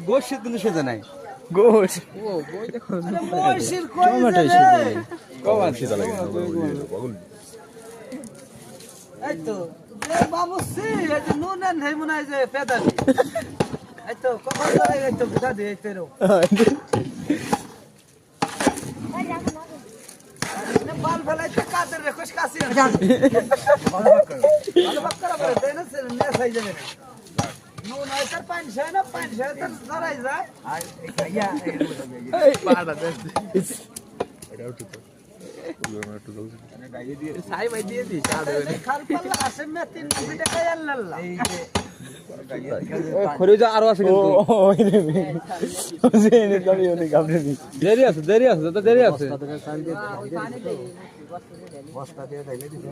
গোশ কিন্তু সেজে নাই গোশ ও বই দেখো টমেটো এসে কম আছে এই তো বাবু সি এই যে নুন নেই মনে হয় যে পেদালি এই তো কখন ধরে এই তো বুঝা দে তেরো বাল ফেলাইতে কাদের রে খুশ কাশি ভালো বাক্করা বলে দেন না সাই যাবে নুন হয় তার পানি হয় না পানি হয় তার ধরাই যায় আর এই খাইয়া এই পাড়া দে এটা উঠো তো সাই ভাই দিয়ে দি খাল পাল্লা আসে মে 3 মিনিট খাই আল্লাহ এই যে খরে যা আরো আছে কিন্তু ওই রে জেনে যাবি ওনি গাবরে নি দেরি আছে দাদা দেরি আছে বস্তা দিয়ে দাইলে দিছে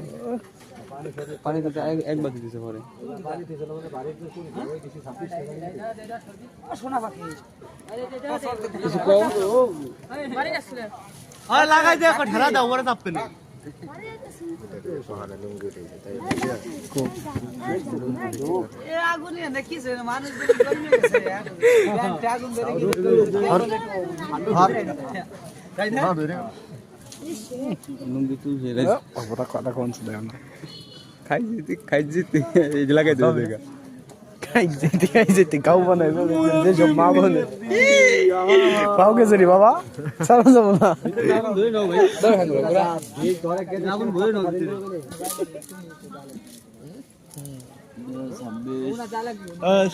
পানি তো এক বাতি দিছে পরে পানি দিছে মানে বাড়ি তো শুনি ওই দিছে 26 টাকা সোনা পাখি কিছু কও বাড়ি আসলে আরে লাগাই দে ঠেলা দাও ওরে চাপতে না এ আগুন এনে কি ছে মানুষ জন্মে গেছে আগুন ধরে তাই না লুঙ্গি তুই রে ওটা কথা কোন শুনে না খাই জিতে এই লাগাই দে দেখা খাই জিতে গাও বানাই যে সব মা বনে পাও গেছে রে বাবা সারা যাব না আগুন ধরে নাও ভাই ধরে হাঙ্গো পুরা এই ঘরে কে আগুন ধরে নাও দিতে হুম 26